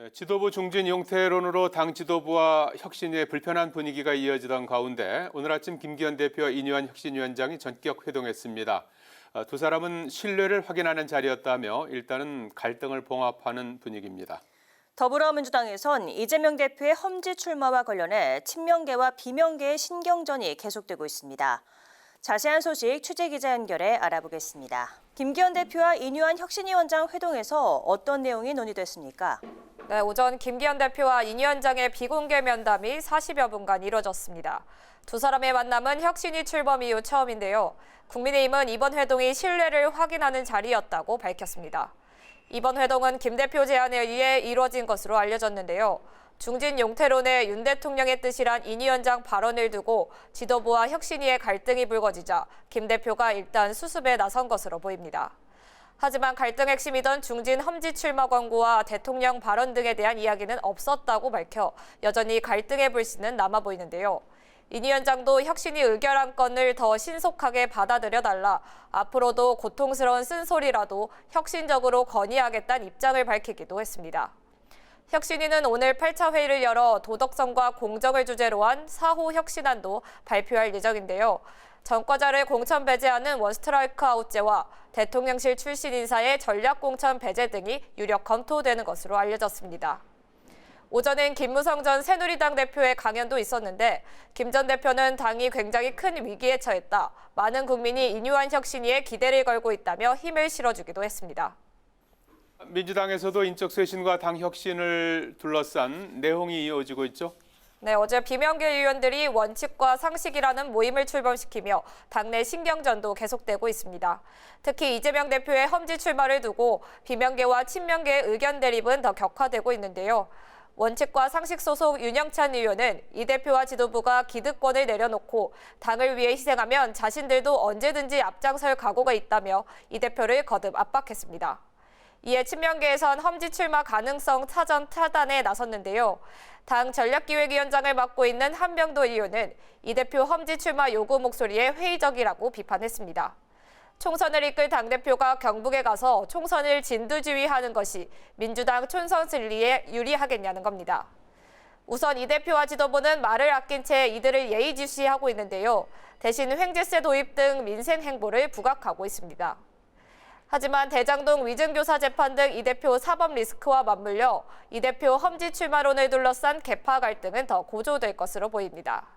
네, 지도부 중진 용태론으로 당 지도부와 혁신위의 불편한 분위기가 이어지던 가운데 오늘 아침 김기현 대표와 이뉴한 혁신위원장이 전격 회동했습니다. 두 사람은 신뢰를 확인하는 자리였다며 일단은 갈등을 봉합하는 분위기입니다. 더불어민주당에선 이재명 대표의 험지 출마와 관련해 친명계와 비명계의 신경전이 계속되고 있습니다. 자세한 소식 취재기자 연결해 알아보겠습니다. 김기현 대표와 이뉴한 혁신위원장 회동에서 어떤 내용이 논의됐습니까? 네, 오전 김기현 대표와 인 위원장의 비공개 면담이 40여 분간 이뤄졌습니다. 두 사람의 만남은 혁신위 출범 이후 처음인데요. 국민의힘은 이번 회동이 신뢰를 확인하는 자리였다고 밝혔습니다. 이번 회동은 김 대표 제안에 의해 이루어진 것으로 알려졌는데요. 중진 용태론의 윤 대통령의 뜻이란 인 위원장 발언을 두고 지도부와 혁신위의 갈등이 불거지자 김 대표가 일단 수습에 나선 것으로 보입니다. 하지만 갈등 핵심이던 중진 험지 출마 광고와 대통령 발언 등에 대한 이야기는 없었다고 밝혀 여전히 갈등의 불씨는 남아 보이는데요. 인 위원장도 혁신이 의결한 건을 더 신속하게 받아들여달라, 앞으로도 고통스러운 쓴소리라도 혁신적으로 건의하겠다는 입장을 밝히기도 했습니다. 혁신위는 오늘 8차 회의를 열어 도덕성과 공정을 주제로 한 4호 혁신안도 발표할 예정인데요. 전과자를 공천 배제하는 원스트라이크 아웃제와 대통령실 출신 인사의 전략 공천 배제 등이 유력 검토되는 것으로 알려졌습니다. 오전엔 김무성 전 새누리당 대표의 강연도 있었는데 김 전 대표는 당이 굉장히 큰 위기에 처했다, 많은 국민이 이뉴한 혁신위에 기대를 걸고 있다며 힘을 실어주기도 했습니다. 민주당에서도 인적 쇄신과 당 혁신을 둘러싼 내홍이 이어지고 있죠. 네, 어제 비명계 의원들이 원칙과 상식이라는 모임을 출범시키며 당내 신경전도 계속되고 있습니다. 특히 이재명 대표의 험지 출마를 두고 비명계와 친명계의 의견 대립은 더 격화되고 있는데요. 원칙과 상식 소속 윤영찬 의원은 이 대표와 지도부가 기득권을 내려놓고 당을 위해 희생하면 자신들도 언제든지 앞장설 각오가 있다며 이 대표를 거듭 압박했습니다. 이에 친명계에선 험지 출마 가능성 사전 차단에 나섰는데요. 당 전략기획위원장을 맡고 있는 한병도 의원은 이 대표 험지 출마 요구 목소리에 회의적이라고 비판했습니다. 총선을 이끌 당대표가 경북에 가서 총선을 진두지휘하는 것이 민주당 촌선 승리에 유리하겠냐는 겁니다. 우선 이 대표와 지도부는 말을 아낀 채 이들을 예의주시하고 있는데요. 대신 횡재세 도입 등 민생 행보를 부각하고 있습니다. 하지만 대장동 위증교사 재판 등 이 대표 사법 리스크와 맞물려 이 대표 험지 출마론을 둘러싼 계파 갈등은 더 고조될 것으로 보입니다.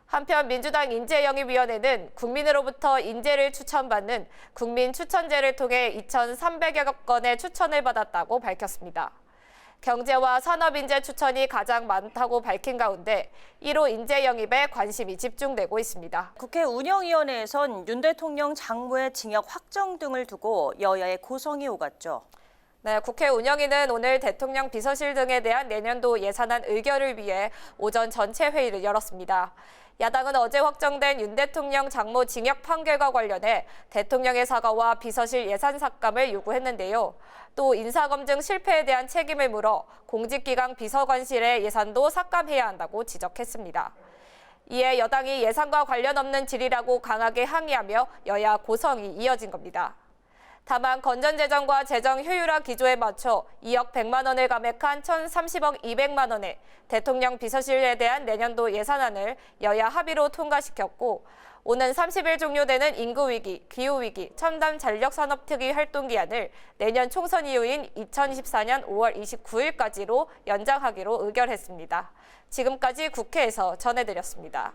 한편 민주당 인재영입위원회는 국민으로부터 인재를 추천받는 국민추천제를 통해 2,300여 건의 추천을 받았다고 밝혔습니다. 경제와 산업인재 추천이 가장 많다고 밝힌 가운데 1호 인재 영입에 관심이 집중되고 있습니다. 국회 운영위원회에선 윤 대통령 장모의 징역 확정 등을 두고 여야의 고성이 오갔죠. 네, 국회 운영위는 오늘 대통령 비서실 등에 대한 내년도 예산안 의결을 위해 오전 전체 회의를 열었습니다. 야당은 어제 확정된 윤 대통령 장모 징역 판결과 관련해 대통령의 사과와 비서실 예산 삭감을 요구했는데요. 또 인사검증 실패에 대한 책임을 물어 공직기강 비서관실의 예산도 삭감해야 한다고 지적했습니다. 이에 여당이 예산과 관련 없는 질의라고 강하게 항의하며 여야 고성이 이어진 겁니다. 다만 건전재정과 재정 효율화 기조에 맞춰 2억 100만 원을 감액한 1,030억 200만 원의 대통령 비서실에 대한 내년도 예산안을 여야 합의로 통과시켰고, 오는 30일 종료되는 인구위기, 기후위기, 첨단 전력산업특위 활동기한을 내년 총선 이후인 2024년 5월 29일까지로 연장하기로 의결했습니다. 지금까지 국회에서 전해드렸습니다.